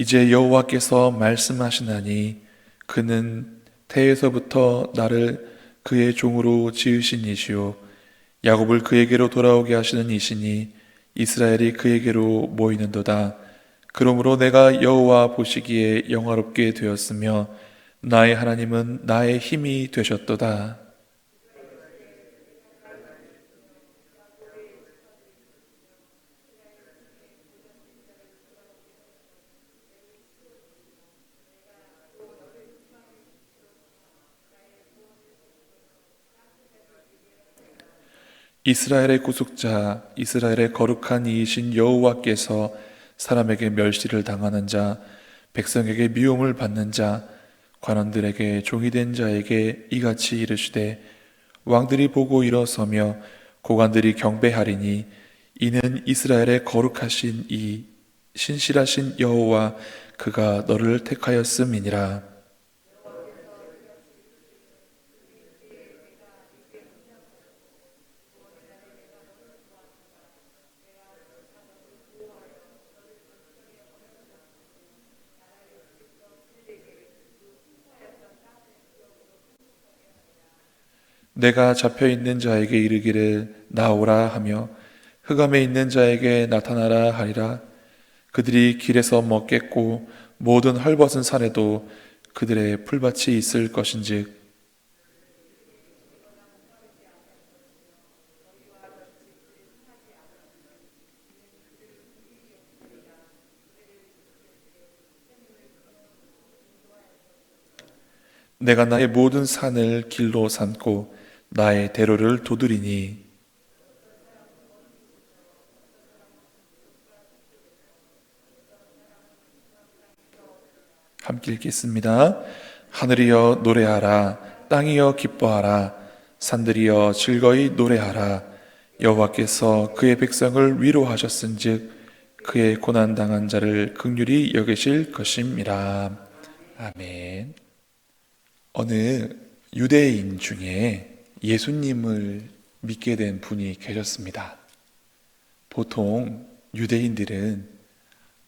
이제 여호와께서 말씀하시나니 그는 태에서부터 나를 그의 종으로 지으신 이시요 야곱을 그에게로 돌아오게 하시는 이시니 이스라엘이 그에게로 모이는도다. 그러므로 내가 여호와 보시기에 영화롭게 되었으며 나의 하나님은 나의 힘이 되셨도다. 이스라엘의 구속자, 이스라엘의 거룩한 이이신 여호와께서 사람에게 멸시를 당하는 자, 백성에게 미움을 받는 자, 관원들에게 종이 된 자에게 이같이 이르시되 왕들이 보고 일어서며 고관들이 경배하리니 이는 이스라엘의 거룩하신 이 신실하신 여호와 그가 너를 택하였음이니라. 내가 잡혀 있는 자에게 이르기를 나오라 하며 흑암에 있는 자에게 나타나라 하리라. 그들이 길에서 먹겠고 모든 헐벗은 산에도 그들의 풀밭이 있을 것인즉 내가 나의 모든 산을 길로 삼고 나의 대로를 두드리니. 함께 읽겠습니다. 하늘이여 노래하라. 땅이여 기뻐하라. 산들이여 즐거이 노래하라. 여호와께서 그의 백성을 위로하셨은즉 그의 고난당한 자를 긍휼히 여기실 것임이라. 아멘. 어느 유대인 중에 예수님을 믿게 된 분이 계셨습니다. 보통 유대인들은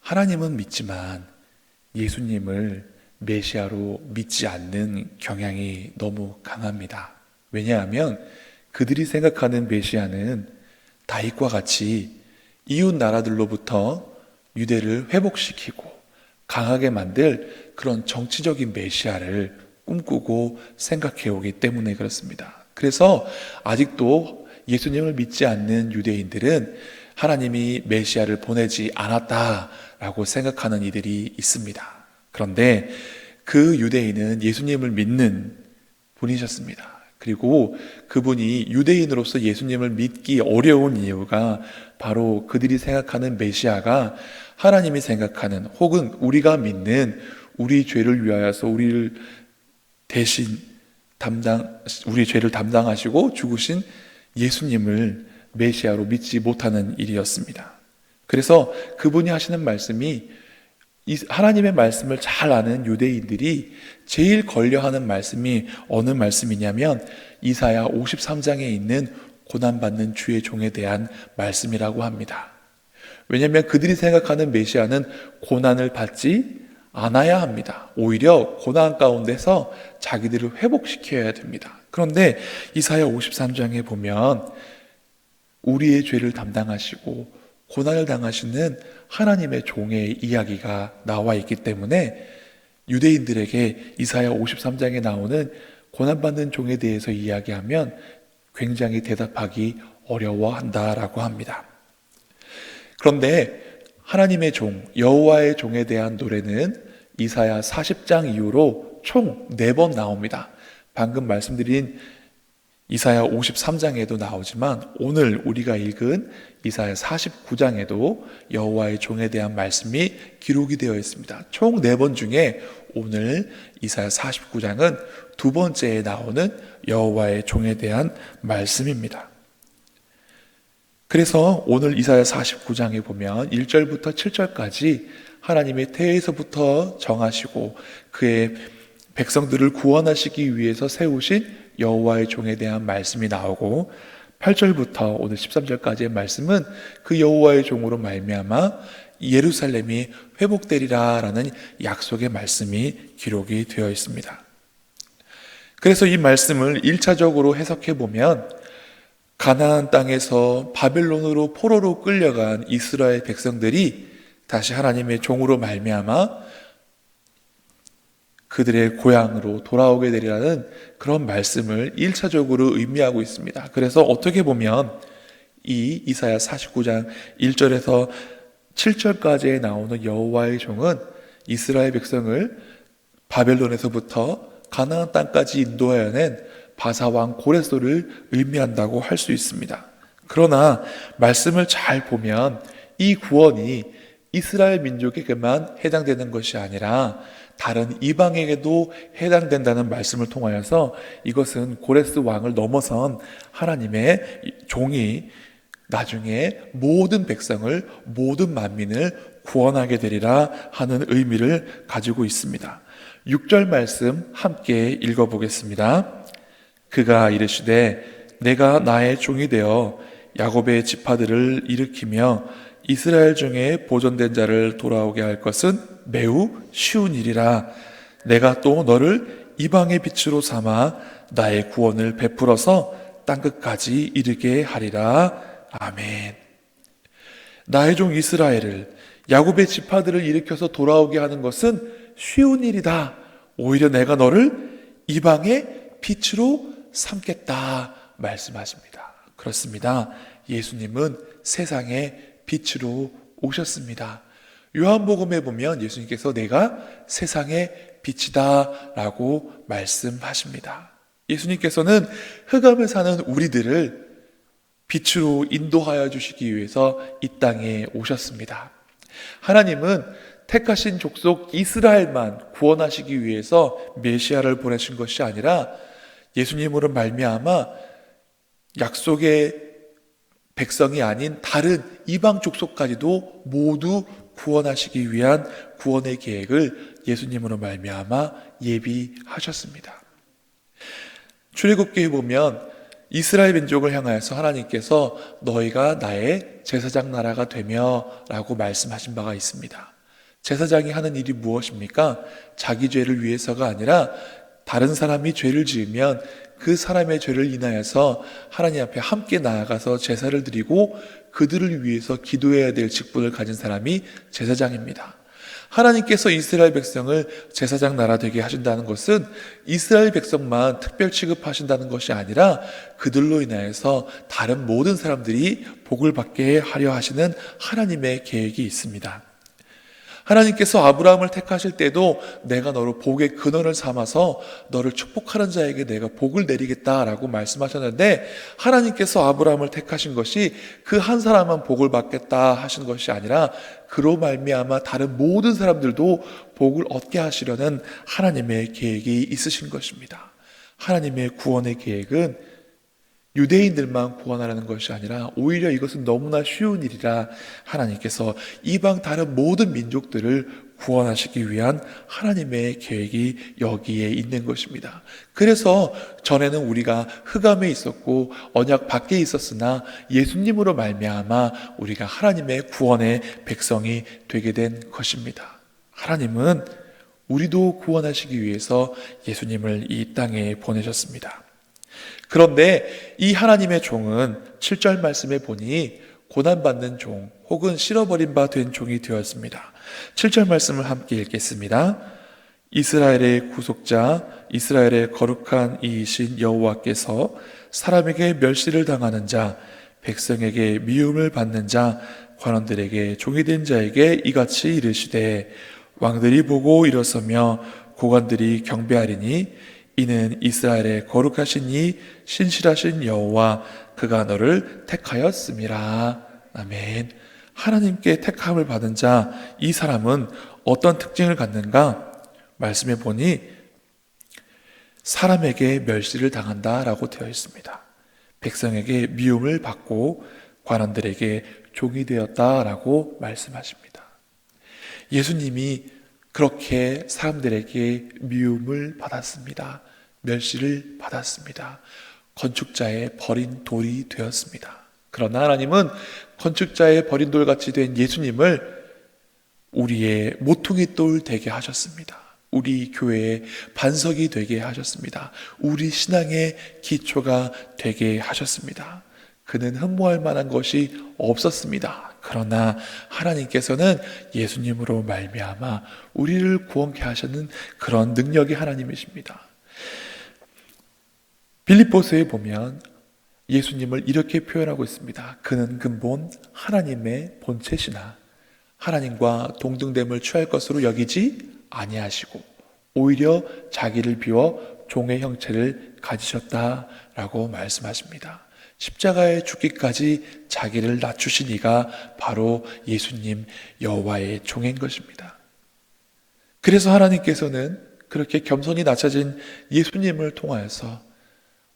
하나님은 믿지만 예수님을 메시아로 믿지 않는 경향이 너무 강합니다. 왜냐하면 그들이 생각하는 메시아는 다윗과 같이 이웃 나라들로부터 유대를 회복시키고 강하게 만들 그런 정치적인 메시아를 꿈꾸고 생각해 오기 때문에 그렇습니다. 그래서 아직도 예수님을 믿지 않는 유대인들은 하나님이 메시아를 보내지 않았다라고 생각하는 이들이 있습니다. 그런데 그 유대인은 예수님을 믿는 분이셨습니다. 그리고 그분이 유대인으로서 예수님을 믿기 어려운 이유가 바로 그들이 생각하는 메시아가 하나님이 생각하는 혹은 우리가 믿는 우리 죄를 위하여서 우리를 대신 우리의 죄를 담당하시고 죽으신 예수님을 메시아로 믿지 못하는 일이었습니다. 그래서 그분이 하시는 말씀이 하나님의 말씀을 잘 아는 유대인들이 제일 걸려하는 말씀이 어느 말씀이냐면 이사야 53장에 있는 고난받는 주의 종에 대한 말씀이라고 합니다. 왜냐하면 그들이 생각하는 메시아는 고난을 받지 않아야 합니다. 오히려 고난 가운데서 자기들을 회복시켜야 됩니다. 그런데 이사야 53장에 보면 우리의 죄를 담당하시고 고난을 당하시는 하나님의 종의 이야기가 나와 있기 때문에 유대인들에게 이사야 53장에 나오는 고난받는 종에 대해서 이야기하면 굉장히 대답하기 어려워한다라고 합니다. 그런데 하나님의 종, 여호와의 종에 대한 노래는 이사야 40장 이후로 총 4번 나옵니다. 방금 말씀드린 이사야 53장에도 나오지만 오늘 우리가 읽은 이사야 49장에도 여호와의 종에 대한 말씀이 기록이 되어 있습니다. 총 4번 중에 오늘 이사야 49장은 두 번째에 나오는 여호와의 종에 대한 말씀입니다. 그래서 오늘 이사야 49장에 보면 1절부터 7절까지 하나님의 태에서부터 정하시고 그의 백성들을 구원하시기 위해서 세우신 여호와의 종에 대한 말씀이 나오고 8절부터 오늘 13절까지의 말씀은 그 여호와의 종으로 말미암아 예루살렘이 회복되리라라는 약속의 말씀이 기록이 되어 있습니다. 그래서 이 말씀을 1차적으로 해석해 보면 가나안 땅에서 바벨론으로 포로로 끌려간 이스라엘 백성들이 다시 하나님의 종으로 말미암아 그들의 고향으로 돌아오게 되리라는 그런 말씀을 1차적으로 의미하고 있습니다. 그래서 어떻게 보면 이 이사야 49장 1절에서 7절까지에 나오는 여호와의 종은 이스라엘 백성을 바벨론에서부터 가나안 땅까지 인도하여 낸 바사왕 고레스를 의미한다고 할 수 있습니다. 그러나 말씀을 잘 보면 이 구원이 이스라엘 민족에게만 해당되는 것이 아니라 다른 이방에게도 해당된다는 말씀을 통하여서 이것은 고레스 왕을 넘어선 하나님의 종이 나중에 모든 백성을, 모든 만민을 구원하게 되리라 하는 의미를 가지고 있습니다. 6절 말씀 함께 읽어보겠습니다. 그가 이르시되 내가 나의 종이 되어 야곱의 지파들을 일으키며 이스라엘 중에 보존된 자를 돌아오게 할 것은 매우 쉬운 일이라. 내가 또 너를 이방의 빛으로 삼아 나의 구원을 베풀어서 땅끝까지 이르게 하리라. 아멘. 나의 종 이스라엘을, 야곱의 지파들을 일으켜서 돌아오게 하는 것은 쉬운 일이다. 오히려 내가 너를 이방의 빛으로 삼겠다 말씀하십니다. 그렇습니다. 예수님은 세상의 빛으로 오셨습니다. 요한복음에 보면 예수님께서 내가 세상의 빛이다 라고 말씀하십니다. 예수님께서는 흑암을 사는 우리들을 빛으로 인도하여 주시기 위해서 이 땅에 오셨습니다. 하나님은 택하신 족속 이스라엘만 구원하시기 위해서 메시아를 보내신 것이 아니라 예수님으로 말미암아 약속의 백성이 아닌 다른 이방 족속까지도 모두 구원하시기 위한 구원의 계획을 예수님으로 말미암아 예비하셨습니다. 출애굽기에 보면 이스라엘 민족을 향하여서 하나님께서 너희가 나의 제사장 나라가 되며 라고 말씀하신 바가 있습니다. 제사장이 하는 일이 무엇입니까? 자기 죄를 위해서가 아니라 다른 사람이 죄를 지으면 그 사람의 죄를 인하여서 하나님 앞에 함께 나아가서 제사를 드리고 그들을 위해서 기도해야 될 직분을 가진 사람이 제사장입니다. 하나님께서 이스라엘 백성을 제사장 나라 되게 하신다는 것은 이스라엘 백성만 특별 취급하신다는 것이 아니라 그들로 인하여서 다른 모든 사람들이 복을 받게 하려 하시는 하나님의 계획이 있습니다. 하나님께서 아브라함을 택하실 때도 내가 너를 복의 근원을 삼아서 너를 축복하는 자에게 내가 복을 내리겠다라고 말씀하셨는데, 하나님께서 아브라함을 택하신 것이 그 한 사람만 복을 받겠다 하신 것이 아니라 그로 말미암아 다른 모든 사람들도 복을 얻게 하시려는 하나님의 계획이 있으신 것입니다. 하나님의 구원의 계획은 유대인들만 구원하라는 것이 아니라 오히려 이것은 너무나 쉬운 일이라 하나님께서 이방 다른 모든 민족들을 구원하시기 위한 하나님의 계획이 여기에 있는 것입니다. 그래서 전에는 우리가 흑암에 있었고 언약 밖에 있었으나 예수님으로 말미암아 우리가 하나님의 구원의 백성이 되게 된 것입니다. 하나님은 우리도 구원하시기 위해서 예수님을 이 땅에 보내셨습니다. 그런데 이 하나님의 종은 7절 말씀에 보니 고난받는 종 혹은 실어버린 바 된 종이 되었습니다. 7절 말씀을 함께 읽겠습니다. 이스라엘의 구속자, 이스라엘의 거룩한 이이신 여호와께서 사람에게 멸시를 당하는 자, 백성에게 미움을 받는 자, 관원들에게 종이 된 자에게 이같이 이르시되 왕들이 보고 일어서며 고관들이 경배하리니 이는 이스라엘의 거룩하신 이 신실하신 여호와 그가 너를 택하였음이라. 아멘. 하나님께 택함을 받은 자, 이 사람은 어떤 특징을 갖는가? 말씀해 보니 사람에게 멸시를 당한다라고 되어 있습니다. 백성에게 미움을 받고 관원들에게 종이 되었다라고 말씀하십니다. 예수님이 그렇게 사람들에게 미움을 받았습니다. 멸시를 받았습니다. 건축자의 버린 돌이 되었습니다. 그러나 하나님은 건축자의 버린 돌같이 된 예수님을 우리의 모퉁이 돌 되게 하셨습니다. 우리 교회의 반석이 되게 하셨습니다. 우리 신앙의 기초가 되게 하셨습니다. 그는 흠모할 만한 것이 없었습니다. 그러나 하나님께서는 예수님으로 말미암아 우리를 구원케 하시는 그런 능력의 하나님이십니다. 빌립보서에 보면 예수님을 이렇게 표현하고 있습니다. 그는 근본 하나님의 본체시나 하나님과 동등됨을 취할 것으로 여기지 아니하시고 오히려 자기를 비워 종의 형체를 가지셨다라고 말씀하십니다. 십자가에 죽기까지 자기를 낮추신 이가 바로 예수님 여호와의 종인 것입니다. 그래서 하나님께서는 그렇게 겸손히 낮춰진 예수님을 통하여서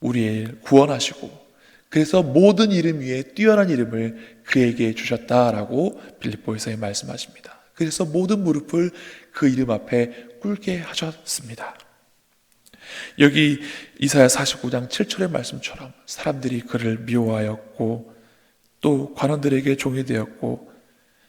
우리를 구원하시고 그래서 모든 이름 위에 뛰어난 이름을 그에게 주셨다라고 빌립보에서 말씀하십니다. 그래서 모든 무릎을 그 이름 앞에 꿇게 하셨습니다. 여기 이사야 49장 7절의 말씀처럼 사람들이 그를 미워하였고 또 관원들에게 종이 되었고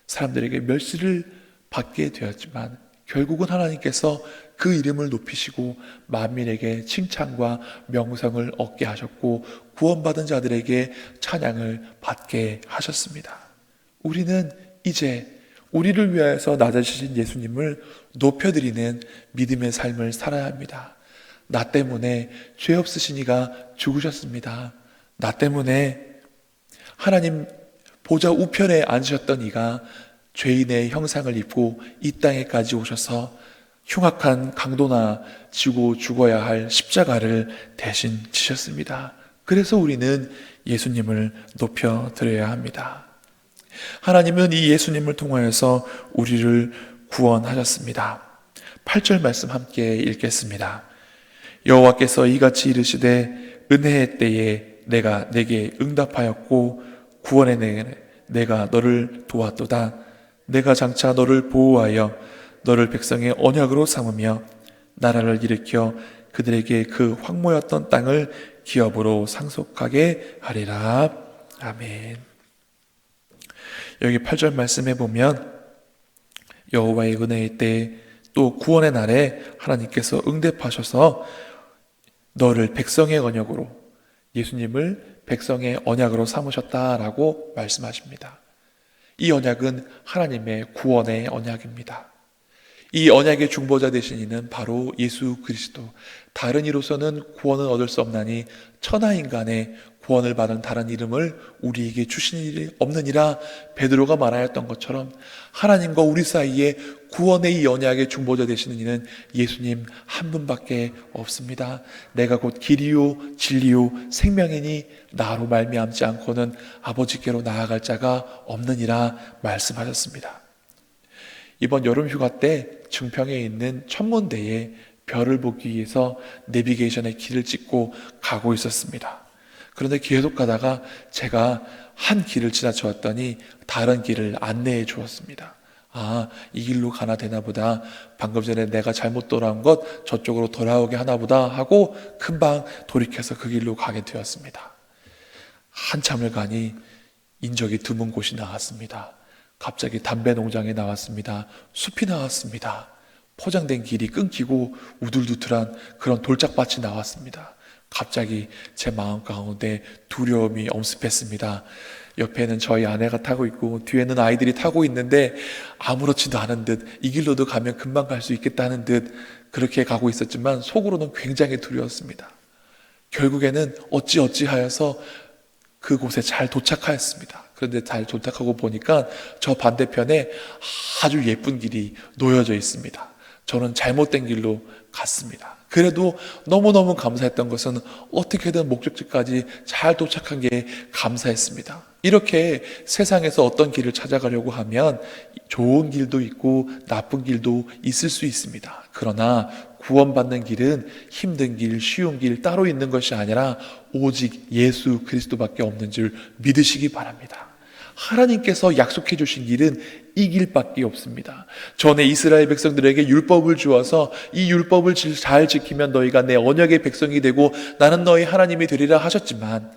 사람들에게 멸시를 받게 되었지만 결국은 하나님께서 그 이름을 높이시고 만민에게 칭찬과 명성을 얻게 하셨고 구원받은 자들에게 찬양을 받게 하셨습니다. 우리는 이제 우리를 위하여서 낮아지신 예수님을 높여드리는 믿음의 삶을 살아야 합니다. 나 때문에 죄 없으신 이가 죽으셨습니다. 나 때문에 하나님 보좌 우편에 앉으셨던 이가 죄인의 형상을 입고 이 땅에까지 오셔서 흉악한 강도나 지고 죽어야 할 십자가를 대신 지셨습니다. 그래서 우리는 예수님을 높여드려야 합니다. 하나님은 이 예수님을 통하여서 우리를 구원하셨습니다. 8절 말씀 함께 읽겠습니다. 여호와께서 이같이 이르시되 은혜의 때에 내가 내게 응답하였고 구원의 날에 내가 너를 도왔도다. 내가 장차 너를 보호하여 너를 백성의 언약으로 삼으며 나라를 일으켜 그들에게 그 황무였던 땅을 기업으로 상속하게 하리라. 아멘. 여기 8절 말씀해 보면 여호와의 은혜의 때에 또 구원의 날에 하나님께서 응답하셔서 너를 백성의 언약으로, 예수님을 백성의 언약으로 삼으셨다라고 말씀하십니다. 이 언약은 하나님의 구원의 언약입니다. 이 언약의 중보자 되신 이는 바로 예수 그리스도. 다른 이로서는 구원을 얻을 수 없나니 천하인간의 구원을 받은 다른 이름을 우리에게 주신 일이 없느니라 베드로가 말하였던 것처럼 하나님과 우리 사이에 구원의 이 언약의 중보자 되시는 이는 예수님 한 분밖에 없습니다. 내가 곧 길이요 진리요 생명이니 나로 말미암지 않고는 아버지께로 나아갈 자가 없느니라 말씀하셨습니다. 이번 여름 휴가 때 증평에 있는 천문대에 별을 보기 위해서 내비게이션에 길을 찍고 가고 있었습니다. 그런데 계속 가다가 제가 한 길을 지나쳐 왔더니 다른 길을 안내해 주었습니다. 아, 이 길로 가나 되나 보다. 방금 전에 내가 잘못 돌아온 것 저쪽으로 돌아오게 하나 보다 하고 금방 돌이켜서 그 길로 가게 되었습니다. 한참을 가니 인적이 드문 곳이 나왔습니다. 갑자기 담배 농장에 나왔습니다. 숲이 나왔습니다. 포장된 길이 끊기고 우둘두둘한 그런 돌짝밭이 나왔습니다. 갑자기 제 마음 가운데 두려움이 엄습했습니다. 옆에는 저희 아내가 타고 있고 뒤에는 아이들이 타고 있는데 아무렇지도 않은 듯 이 길로도 가면 금방 갈 수 있겠다는 듯 그렇게 가고 있었지만 속으로는 굉장히 두려웠습니다. 결국에는 어찌하여서 그곳에 잘 도착하였습니다. 그런데 잘 도착하고 보니까 저 반대편에 아주 예쁜 길이 놓여져 있습니다. 저는 잘못된 길로 갔습니다. 그래도 너무너무 감사했던 것은 어떻게든 목적지까지 잘 도착한 게 감사했습니다. 이렇게 세상에서 어떤 길을 찾아가려고 하면 좋은 길도 있고 나쁜 길도 있을 수 있습니다. 그러나 구원받는 길은 힘든 길, 쉬운 길 따로 있는 것이 아니라 오직 예수 그리스도밖에 없는 줄 믿으시기 바랍니다. 하나님께서 약속해 주신 길은 이 길밖에 없습니다. 전에 이스라엘 백성들에게 율법을 주어서 이 율법을 잘 지키면 너희가 내 언약의 백성이 되고 나는 너희 하나님이 되리라 하셨지만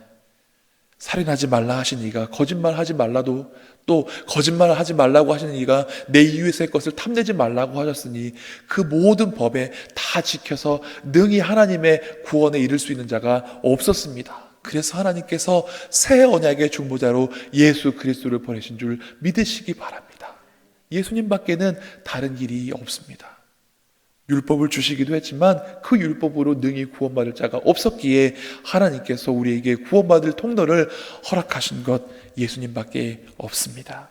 살인하지 말라 하신 이가 거짓말하지 말라도 또 거짓말하지 말라고 하시는 이가 내 이웃의 것을 탐내지 말라고 하셨으니 그 모든 법에 다 지켜서 능히 하나님의 구원에 이를 수 있는 자가 없었습니다. 그래서 하나님께서 새 언약의 중보자로 예수 그리스도를 보내신 줄 믿으시기 바랍니다. 예수님밖에는 다른 길이 없습니다. 율법을 주시기도 했지만 그 율법으로 능히 구원받을 자가 없었기에 하나님께서 우리에게 구원받을 통로를 허락하신 것 예수님밖에 없습니다.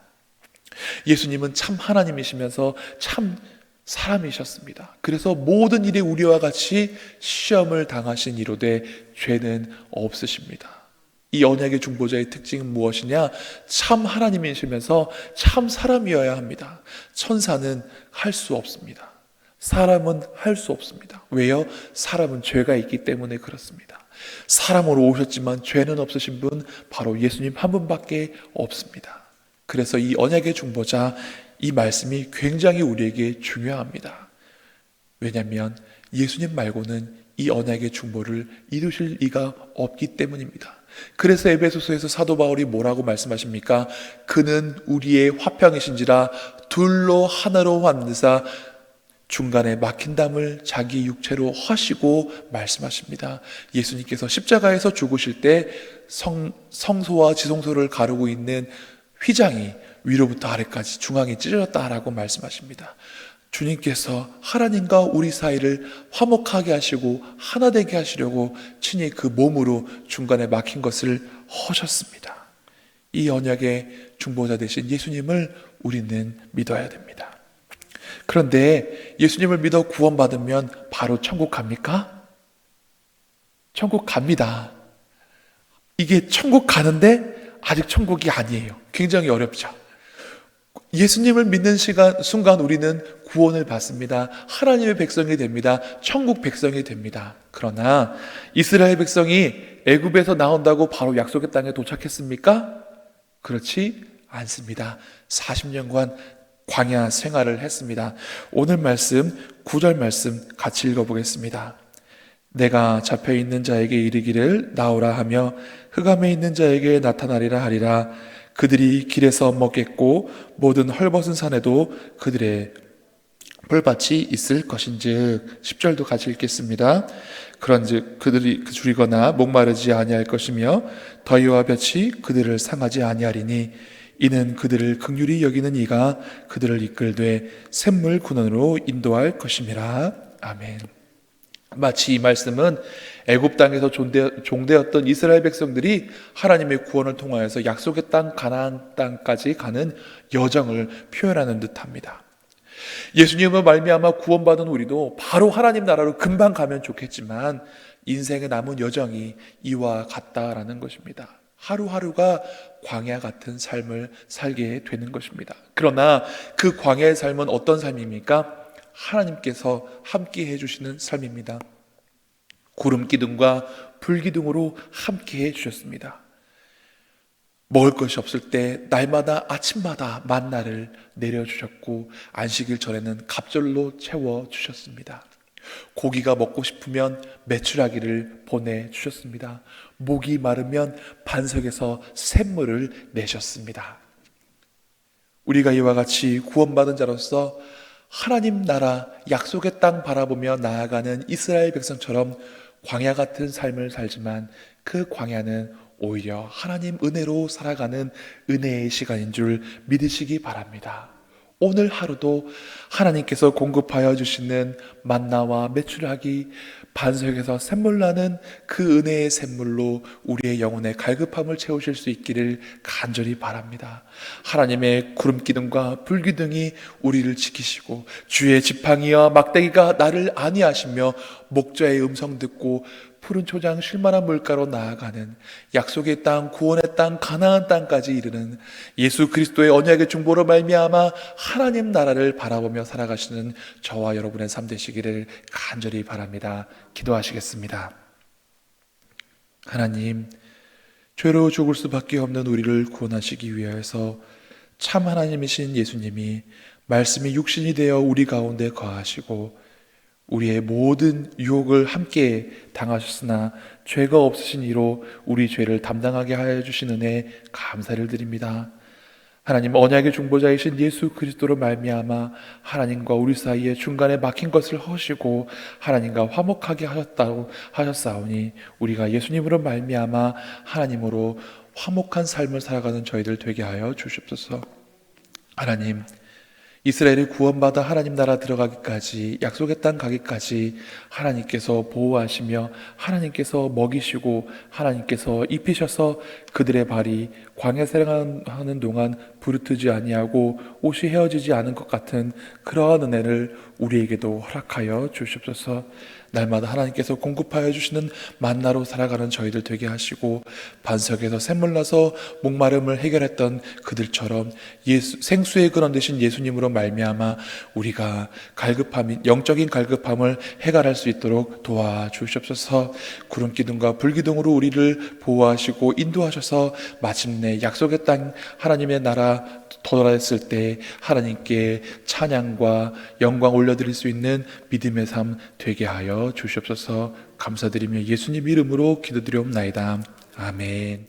예수님은 참 하나님이시면서 참 사람이셨습니다. 그래서 모든 일에 우리와 같이 시험을 당하신 이로되 죄는 없으십니다. 이 언약의 중보자의 특징은 무엇이냐? 참 하나님이시면서 참 사람이어야 합니다. 천사는 할 수 없습니다. 사람은 할 수 없습니다. 왜요? 사람은 죄가 있기 때문에 그렇습니다. 사람으로 오셨지만 죄는 없으신 분 바로 예수님 한 분밖에 없습니다. 그래서 이 언약의 중보자, 이 말씀이 굉장히 우리에게 중요합니다. 왜냐하면 예수님 말고는 이 언약의 중보를 이루실 이가 없기 때문입니다. 그래서 에베소서에서 사도 바울이 뭐라고 말씀하십니까? 그는 우리의 화평이신지라 둘로 하나로 만드사 중간에 막힌 담을 자기 육체로 하시고 말씀하십니다. 예수님께서 십자가에서 죽으실 때 성소와 지성소를 가르고 있는 휘장이 위로부터 아래까지 중앙에 찢어졌다라고 말씀하십니다. 주님께서 하나님과 우리 사이를 화목하게 하시고 하나 되게 하시려고 친히 그 몸으로 중간에 막힌 것을 하셨습니다. 이 언약의 중보자 되신 예수님을 우리는 믿어야 됩니다. 그런데 예수님을 믿어 구원받으면 바로 천국 갑니까? 천국 갑니다. 이게 천국 가는데 아직 천국이 아니에요. 굉장히 어렵죠. 예수님을 믿는 순간 우리는 구원을 받습니다. 하나님의 백성이 됩니다. 천국 백성이 됩니다. 그러나 이스라엘 백성이 애굽에서 나온다고 바로 약속의 땅에 도착했습니까? 그렇지 않습니다. 40년간 광야 생활을 했습니다. 오늘 말씀 9절 말씀 같이 읽어보겠습니다. 내가 잡혀있는 자에게 이르기를 나오라 하며 흑암에 있는 자에게 나타나리라 하리라. 그들이 길에서 먹겠고 모든 헐벗은 산에도 그들의 풀밭이 있을 것인즉. 10절도 같이 읽겠습니다. 그런즉 그들이 줄이거나 목마르지 아니할 것이며 더위와 볕이 그들을 상하지 아니하리니 이는 그들을 긍휼히 여기는 이가 그들을 이끌되 샘물 군원으로 인도할 것임이라. 아멘. 마치 이 말씀은 애굽 땅에서 종되었던 이스라엘 백성들이 하나님의 구원을 통하여서 약속의 땅 가나안 땅까지 가는 여정을 표현하는 듯합니다. 예수님을 말미암아 구원받은 우리도 바로 하나님 나라로 금방 가면 좋겠지만 인생의 남은 여정이 이와 같다라는 것입니다. 하루하루가 광야 같은 삶을 살게 되는 것입니다. 그러나 그 광야의 삶은 어떤 삶입니까? 하나님께서 함께 해주시는 삶입니다. 구름 기둥과 불 기둥으로 함께 해주셨습니다. 먹을 것이 없을 때 날마다 아침마다 만나를 내려주셨고 안식일 전에는 갑절로 채워주셨습니다. 고기가 먹고 싶으면 메추라기를 보내주셨습니다. 목이 마르면 반석에서 샘물을 내셨습니다. 우리가 이와 같이 구원받은 자로서 하나님 나라 약속의 땅 바라보며 나아가는 이스라엘 백성처럼 광야 같은 삶을 살지만 그 광야는 오히려 하나님 은혜로 살아가는 은혜의 시간인 줄 믿으시기 바랍니다. 오늘 하루도 하나님께서 공급하여 주시는 만나와 메추라기, 반석에서 샘물 나는 그 은혜의 샘물로 우리의 영혼의 갈급함을 채우실 수 있기를 간절히 바랍니다. 하나님의 구름 기둥과 불 기둥이 우리를 지키시고 주의 지팡이와 막대기가 나를 안위하시며 목자의 음성 듣고 푸른 초장 쉴만한 물가로 나아가는 약속의 땅, 구원의 땅, 가나안 땅까지 이르는 예수 그리스도의 언약의 중보로 말미암아 하나님 나라를 바라보며 살아가시는 저와 여러분의 삶 되시기를 간절히 바랍니다. 기도하시겠습니다. 하나님, 죄로 죽을 수밖에 없는 우리를 구원하시기 위하여서 참 하나님이신 예수님이 말씀이 육신이 되어 우리 가운데 거하시고 우리의 모든 유혹을 함께 당하셨으나 죄가 없으신 이로 우리 죄를 담당하게 하여 주신 은혜 감사를 드립니다. 하나님, 언약의 중보자이신 예수 그리스도로 말미암아 하나님과 우리 사이에 중간에 막힌 것을 허시고 하나님과 화목하게 하셨다고 하셨사오니 우리가 예수님으로 말미암아 하나님으로 화목한 삶을 살아가는 저희들 되게 하여 주시옵소서. 하나님, 이스라엘이 구원받아 하나님 나라 들어가기까지, 약속의 땅 가기까지 하나님께서 보호하시며 하나님께서 먹이시고 하나님께서 입히셔서 그들의 발이 광야 생활하는 동안 부르트지 아니하고 옷이 헤어지지 않은 것 같은 그러한 은혜를 우리에게도 허락하여 주시옵소서. 날마다 하나님께서 공급하여 주시는 만나로 살아가는 저희들 되게 하시고, 반석에서 샘물 나서 목마름을 해결했던 그들처럼 생수의 근원 되신 예수님으로 말미암아 우리가 영적인 갈급함을 해결할 수 있도록 도와주시옵소서. 구름 기둥과 불 기둥으로 우리를 보호하시고 인도하셔서 마침내 약속의 땅 하나님의 나라 돌아왔을 때 하나님께 찬양과 영광 올려드릴 수 있는 믿음의 삶 되게 하여 주시옵소서. 감사드리며 예수님 이름으로 기도드리옵나이다. 아멘.